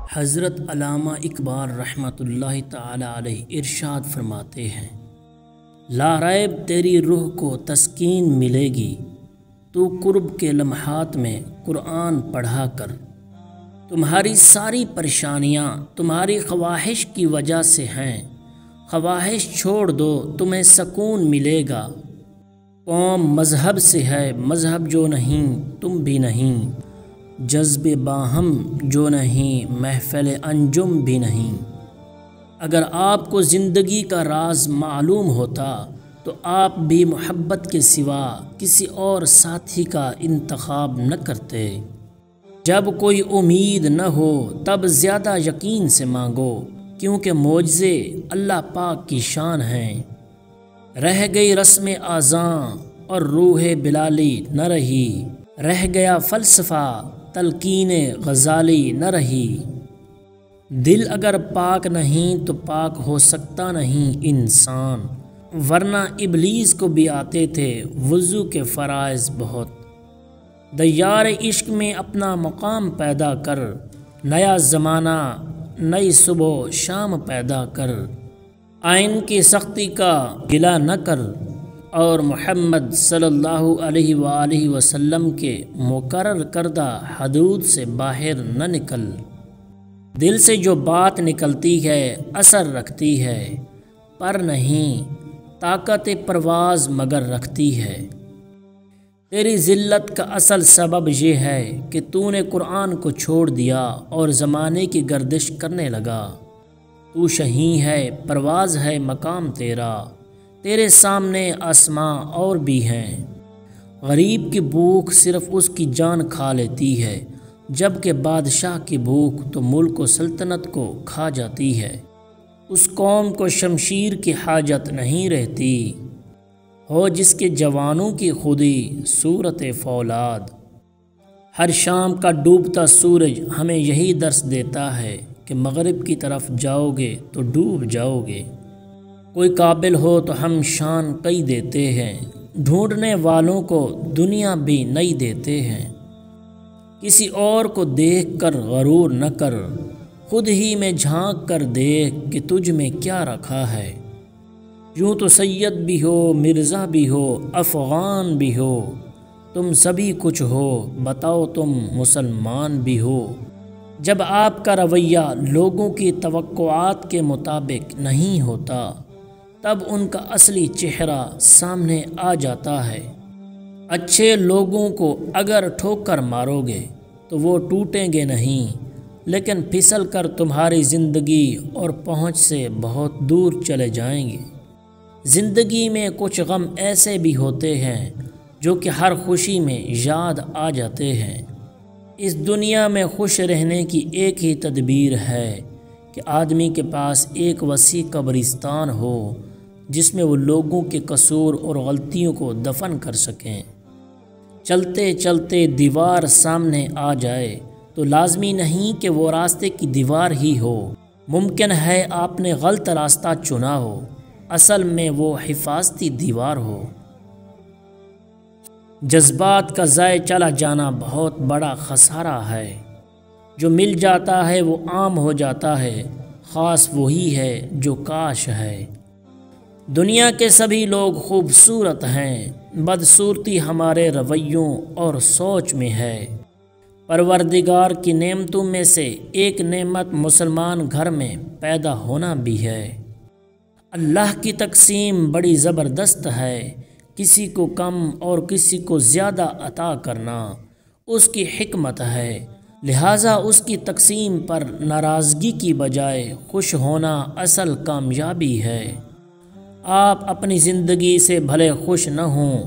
حضرت علامہ اقبال رحمۃ اللہ تعالی علیہ ارشاد فرماتے ہیں، لا ریب تیری روح کو تسکین ملے گی، تو قرب کے لمحات میں قرآن پڑھا کر۔ تمہاری ساری پریشانیاں تمہاری خواہش کی وجہ سے ہیں، خواہش چھوڑ دو تمہیں سکون ملے گا۔ قوم مذہب سے ہے، مذہب جو نہیں تم بھی نہیں، جذب باہم جو نہیں محفل انجم بھی نہیں۔ اگر آپ کو زندگی کا راز معلوم ہوتا تو آپ بھی محبت کے سوا کسی اور ساتھی کا انتخاب نہ کرتے۔ جب کوئی امید نہ ہو تب زیادہ یقین سے مانگو، کیونکہ معجزے اللہ پاک کی شان ہیں۔ رہ گئی رسم آذاں اور روح بلالی نہ رہی، رہ گیا فلسفہ تلقین غزالی نہ رہی۔ دل اگر پاک نہیں تو پاک ہو سکتا نہیں انسان، ورنہ ابلیس کو بھی آتے تھے وضو کے فرائض بہت۔ دیار عشق میں اپنا مقام پیدا کر، نیا زمانہ نئی صبح شام پیدا کر۔ آئین کی سختی کا گلہ نہ کر، اور محمد صلی اللہ علیہ وآلہ وسلم کے مقرر کردہ حدود سے باہر نہ نکل۔ دل سے جو بات نکلتی ہے اثر رکھتی ہے، پر نہیں طاقت پرواز مگر رکھتی ہے۔ تیری ذلت کا اصل سبب یہ ہے کہ تو نے قرآن کو چھوڑ دیا اور زمانے کی گردش کرنے لگا۔ تو شہیں ہے، پرواز ہے مقام تیرا، تیرے سامنے آسماں اور بھی ہیں۔ غریب کی بھوک صرف اس کی جان کھا لیتی ہے، جبکہ بادشاہ کی بھوک تو ملک و سلطنت کو کھا جاتی ہے۔ اس قوم کو شمشیر کی حاجت نہیں رہتی، ہو جس کے جوانوں کی خودی صورت فولاد۔ ہر شام کا ڈوبتا سورج ہمیں یہی درس دیتا ہے کہ مغرب کی طرف جاؤ گے تو ڈوب جاؤ گے۔ کوئی قابل ہو تو ہم شان کئی دیتے ہیں، ڈھونڈنے والوں کو دنیا بھی نہیں دیتے ہیں۔ کسی اور کو دیکھ کر غرور نہ کر، خود ہی میں جھانک کر دیکھ کہ تجھ میں کیا رکھا ہے۔ یوں تو سید بھی ہو، مرزا بھی ہو، افغان بھی ہو، تم سبھی کچھ ہو، بتاؤ تم مسلمان بھی ہو۔ جب آپ کا رویہ لوگوں کی توقعات کے مطابق نہیں ہوتا، تب ان کا اصلی چہرہ سامنے آ جاتا ہے۔ اچھے لوگوں کو اگر ٹھوکر مارو گے تو وہ ٹوٹیں گے نہیں، لیکن پھسل کر تمہاری زندگی اور پہنچ سے بہت دور چلے جائیں گے۔ زندگی میں کچھ غم ایسے بھی ہوتے ہیں جو کہ ہر خوشی میں یاد آ جاتے ہیں۔ اس دنیا میں خوش رہنے کی ایک ہی تدبیر ہے کہ آدمی کے پاس ایک وسیع قبرستان ہو جس میں وہ لوگوں کے قصور اور غلطیوں کو دفن کر سکیں۔ چلتے چلتے دیوار سامنے آ جائے تو لازمی نہیں کہ وہ راستے کی دیوار ہی ہو، ممکن ہے آپ نے غلط راستہ چنا ہو، اصل میں وہ حفاظتی دیوار ہو۔ جذبات کا ضائع چلا جانا بہت بڑا خسارہ ہے۔ جو مل جاتا ہے وہ عام ہو جاتا ہے، خاص وہی ہے جو کاش ہے۔ دنیا کے سبھی لوگ خوبصورت ہیں، بدصورتی ہمارے رویوں اور سوچ میں ہے۔ پروردگار کی نعمتوں میں سے ایک نعمت مسلمان گھر میں پیدا ہونا بھی ہے۔ اللہ کی تقسیم بڑی زبردست ہے، کسی کو کم اور کسی کو زیادہ عطا کرنا اس کی حکمت ہے، لہٰذا اس کی تقسیم پر ناراضگی کی بجائے خوش ہونا اصل کامیابی ہے۔ آپ اپنی زندگی سے بھلے خوش نہ ہوں،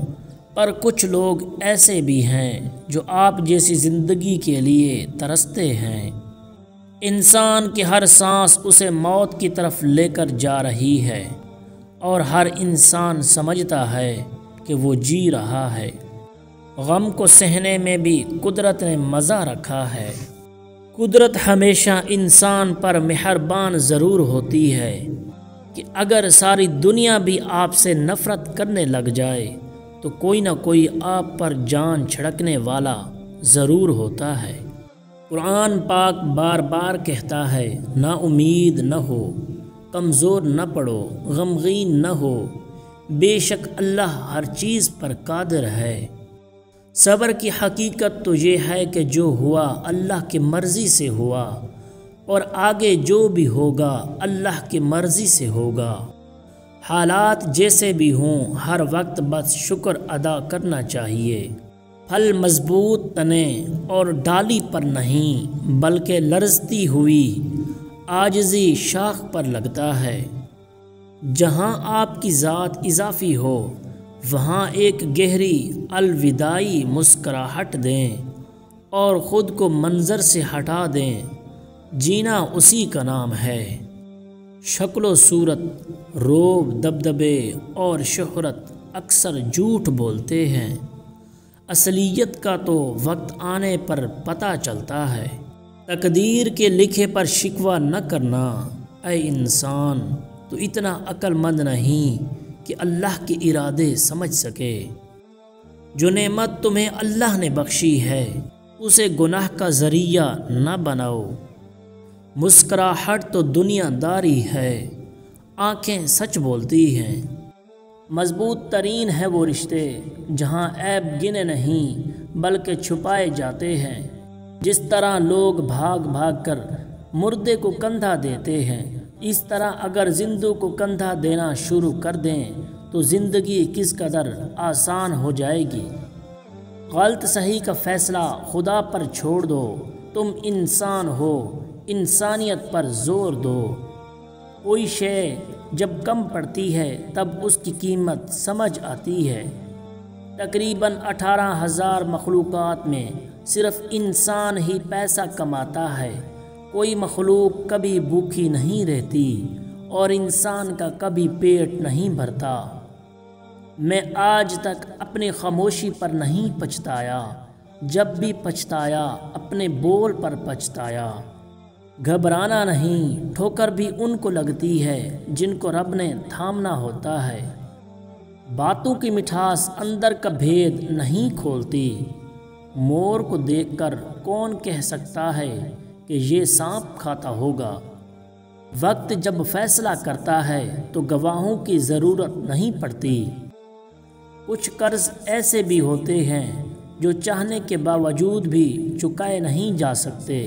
پر کچھ لوگ ایسے بھی ہیں جو آپ جیسی زندگی کے لیے ترستے ہیں۔ انسان کی ہر سانس اسے موت کی طرف لے کر جا رہی ہے، اور ہر انسان سمجھتا ہے کہ وہ جی رہا ہے۔ غم کو سہنے میں بھی قدرت نے مزہ رکھا ہے۔ قدرت ہمیشہ انسان پر مہربان ضرور ہوتی ہے کہ اگر ساری دنیا بھی آپ سے نفرت کرنے لگ جائے تو کوئی نہ کوئی آپ پر جان چھڑکنے والا ضرور ہوتا ہے۔ قرآن پاک بار بار کہتا ہے نا امید نہ ہو، کمزور نہ پڑو، غمگین نہ ہو، بے شک اللہ ہر چیز پر قادر ہے۔ صبر کی حقیقت تو یہ ہے کہ جو ہوا اللہ کی مرضی سے ہوا، اور آگے جو بھی ہوگا اللہ کی مرضی سے ہوگا۔ حالات جیسے بھی ہوں ہر وقت بس شکر ادا کرنا چاہیے۔ پھل مضبوط تنے اور ڈالی پر نہیں بلکہ لرزتی ہوئی عاجزی شاخ پر لگتا ہے۔ جہاں آپ کی ذات اضافی ہو وہاں ایک گہری الوداعی مسکراہٹ دیں اور خود کو منظر سے ہٹا دیں۔ جینا اسی کا نام ہے۔ شکل و صورت، روب، دبدبے اور شہرت اکثر جھوٹ بولتے ہیں، اصلیت کا تو وقت آنے پر پتہ چلتا ہے۔ تقدیر کے لکھے پر شکوہ نہ کرنا، اے انسان تو اتنا عقل مند نہیں کہ اللہ کے ارادے سمجھ سکے۔ جو نعمت تمہیں اللہ نے بخشی ہے اسے گناہ کا ذریعہ نہ بناؤ۔ مسکراہٹ تو دنیا داری ہے، آنکھیں سچ بولتی ہیں۔ مضبوط ترین ہے وہ رشتے جہاں عیب گنے نہیں بلکہ چھپائے جاتے ہیں۔ جس طرح لوگ بھاگ بھاگ کر مردے کو کندھا دیتے ہیں، اس طرح اگر زندوں کو کندھا دینا شروع کر دیں تو زندگی کس قدر آسان ہو جائے گی۔ غلط صحیح کا فیصلہ خدا پر چھوڑ دو، تم انسان ہو، انسانیت پر زور دو۔ کوئی شے جب کم پڑتی ہے تب اس کی قیمت سمجھ آتی ہے۔ تقریباً 18,000 مخلوقات میں صرف انسان ہی پیسہ کماتا ہے۔ کوئی مخلوق کبھی بھوکی نہیں رہتی اور انسان کا کبھی پیٹ نہیں بھرتا۔ میں آج تک اپنی خاموشی پر نہیں پچھتایا، جب بھی پچھتایا اپنے بول پر پچھتایا۔ گھبرانا نہیں، ٹھوکر بھی ان کو لگتی ہے جن کو رب نے تھامنا ہوتا ہے۔ باتوں کی مٹھاس اندر کا بھید نہیں کھولتی۔ مور کو دیکھ کر کون کہہ سکتا ہے کہ یہ سانپ کھاتا ہوگا۔ وقت جب فیصلہ کرتا ہے تو گواہوں کی ضرورت نہیں پڑتی۔ کچھ قرض ایسے بھی ہوتے ہیں جو چاہنے کے باوجود بھی چکائے نہیں جا سکتے۔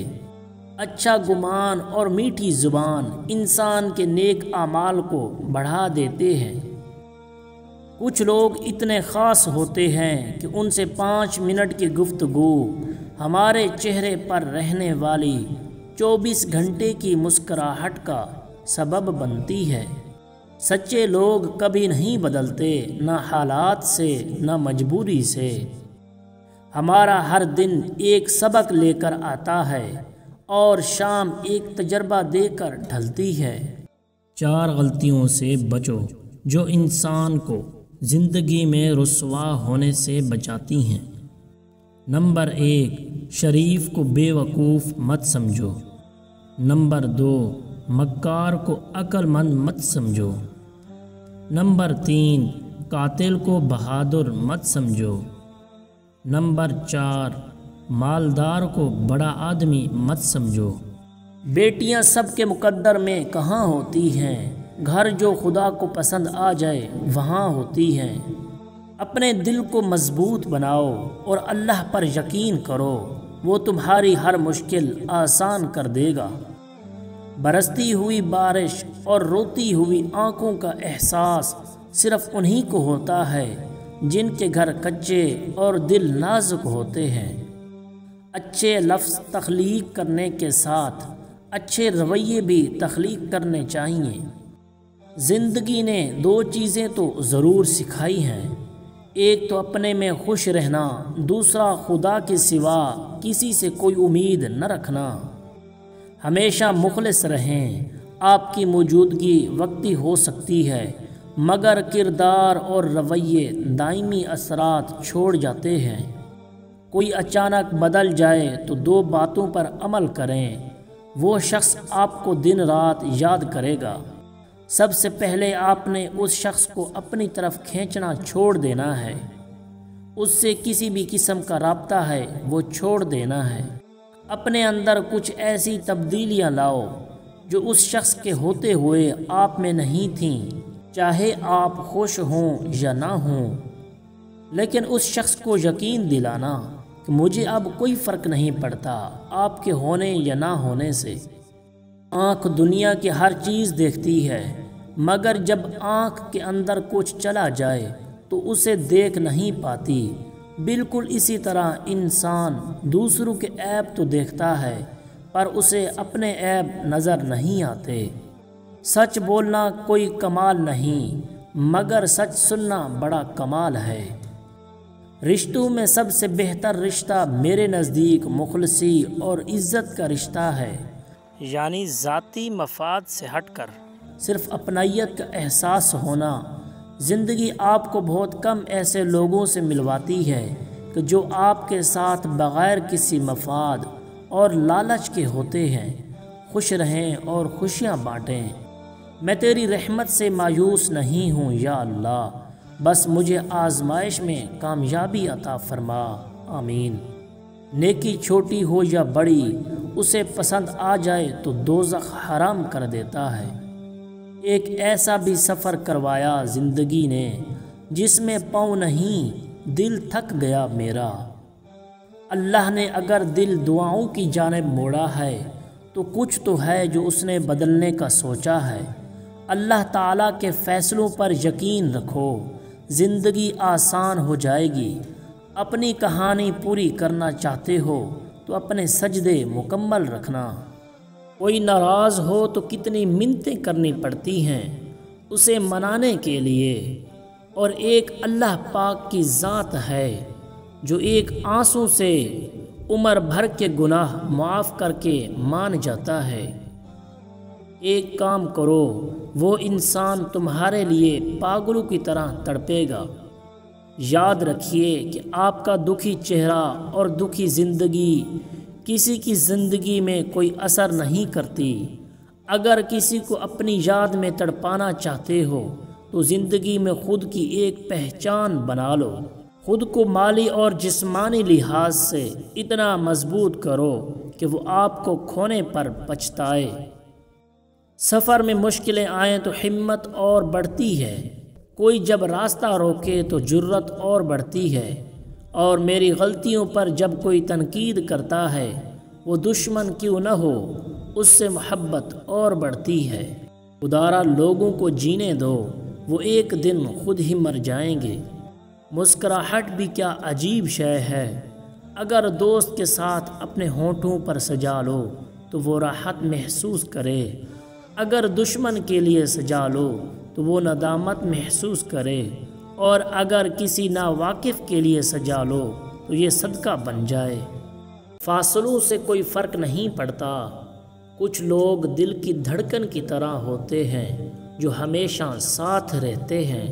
اچھا گمان اور میٹھی زبان انسان کے نیک اعمال کو بڑھا دیتے ہیں۔ کچھ لوگ اتنے خاص ہوتے ہیں کہ ان سے 5 منٹ کی گفتگو ہمارے چہرے پر رہنے والی 24 گھنٹے کی مسکراہٹ کا سبب بنتی ہے۔ سچے لوگ کبھی نہیں بدلتے، نہ حالات سے نہ مجبوری سے۔ ہمارا ہر دن ایک سبق لے کر آتا ہے اور شام ایک تجربہ دے کر ڈھلتی ہے۔ 4 غلطیوں سے بچو جو انسان کو زندگی میں رسوا ہونے سے بچاتی ہیں۔ نمبر 1، شریف کو بے وقوف مت سمجھو۔ نمبر 2، مکار کو عقل مند مت سمجھو۔ نمبر 3، قاتل کو بہادر مت سمجھو۔ نمبر 4، مالدار کو بڑا آدمی مت سمجھو۔ بیٹیاں سب کے مقدر میں کہاں ہوتی ہیں، گھر جو خدا کو پسند آ جائے وہاں ہوتی ہیں۔ اپنے دل کو مضبوط بناؤ اور اللہ پر یقین کرو، وہ تمہاری ہر مشکل آسان کر دے گا۔ برستی ہوئی بارش اور روتی ہوئی آنکھوں کا احساس صرف انہی کو ہوتا ہے جن کے گھر کچے اور دل نازک ہوتے ہیں۔ اچھے لفظ تخلیق کرنے کے ساتھ اچھے رویے بھی تخلیق کرنے چاہیے۔ زندگی نے 2 چیزیں تو ضرور سکھائی ہیں، ایک تو اپنے میں خوش رہنا، دوسرا خدا کے سوا کسی سے کوئی امید نہ رکھنا۔ ہمیشہ مخلص رہیں۔ آپ کی موجودگی وقتی ہو سکتی ہے مگر کردار اور رویے دائمی اثرات چھوڑ جاتے ہیں۔ کوئی اچانک بدل جائے تو 2 باتوں پر عمل کریں، وہ شخص آپ کو دن رات یاد کرے گا۔ سب سے پہلے آپ نے اس شخص کو اپنی طرف کھینچنا چھوڑ دینا ہے، اس سے کسی بھی قسم کا رابطہ ہے وہ چھوڑ دینا ہے۔ اپنے اندر کچھ ایسی تبدیلیاں لاؤ جو اس شخص کے ہوتے ہوئے آپ میں نہیں تھیں، چاہے آپ خوش ہوں یا نہ ہوں، لیکن اس شخص کو یقین دلانا کہ مجھے اب کوئی فرق نہیں پڑتا آپ کے ہونے یا نہ ہونے سے۔ آنکھ دنیا کی ہر چیز دیکھتی ہے، مگر جب آنکھ کے اندر کچھ چلا جائے تو اسے دیکھ نہیں پاتی۔ بالکل اسی طرح انسان دوسروں کے عیب تو دیکھتا ہے پر اسے اپنے عیب نظر نہیں آتے۔ سچ بولنا کوئی کمال نہیں، مگر سچ سننا بڑا کمال ہے۔ رشتوں میں سب سے بہتر رشتہ میرے نزدیک مخلصی اور عزت کا رشتہ ہے، یعنی ذاتی مفاد سے ہٹ کر صرف اپنائیت کا احساس ہونا۔ زندگی آپ کو بہت کم ایسے لوگوں سے ملواتی ہے کہ جو آپ کے ساتھ بغیر کسی مفاد اور لالچ کے ہوتے ہیں۔ خوش رہیں اور خوشیاں بانٹیں۔ میں تیری رحمت سے مایوس نہیں ہوں یا اللہ، بس مجھے آزمائش میں کامیابی عطا فرما، آمین۔ نیکی چھوٹی ہو یا بڑی، اسے پسند آ جائے تو دوزخ حرام کر دیتا ہے۔ ایک ایسا بھی سفر کروایا زندگی نے جس میں پاؤں نہیں دل تھک گیا میرا۔ اللہ نے اگر دل دعاؤں کی جانب موڑا ہے تو کچھ تو ہے جو اس نے بدلنے کا سوچا ہے۔ اللہ تعالیٰ کے فیصلوں پر یقین رکھو، زندگی آسان ہو جائے گی۔ اپنی کہانی پوری کرنا چاہتے ہو تو اپنے سجدے مکمل رکھنا۔ کوئی ناراض ہو تو کتنی منتیں کرنی پڑتی ہیں اسے منانے کے لیے، اور ایک اللہ پاک کی ذات ہے جو ایک آنسو سے عمر بھر کے گناہ معاف کر کے مان جاتا ہے۔ ایک کام کرو، وہ انسان تمہارے لیے پاگلوں کی طرح تڑپے گا۔ یاد رکھیے کہ آپ کا دکھی چہرہ اور دکھی زندگی کسی کی زندگی میں کوئی اثر نہیں کرتی۔ اگر کسی کو اپنی یاد میں تڑپانا چاہتے ہو تو زندگی میں خود کی ایک پہچان بنا لو۔ خود کو مالی اور جسمانی لحاظ سے اتنا مضبوط کرو کہ وہ آپ کو کھونے پر پچھتائے۔ سفر میں مشکلیں آئیں تو ہمت اور بڑھتی ہے، کوئی جب راستہ روکے تو جرت اور بڑھتی ہے، اور میری غلطیوں پر جب کوئی تنقید کرتا ہے وہ دشمن کیوں نہ ہو اس سے محبت اور بڑھتی ہے۔ خدارا لوگوں کو جینے دو، وہ ایک دن خود ہی مر جائیں گے۔ مسکراہٹ بھی کیا عجیب شے ہے، اگر دوست کے ساتھ اپنے ہونٹوں پر سجا لو تو وہ راحت محسوس کرے، اگر دشمن کے لیے سجا لو تو وہ ندامت محسوس کرے، اور اگر کسی ناواقف کے لیے سجا لو تو یہ صدقہ بن جائے۔ فاصلوں سے کوئی فرق نہیں پڑتا، کچھ لوگ دل کی دھڑکن کی طرح ہوتے ہیں جو ہمیشہ ساتھ رہتے ہیں۔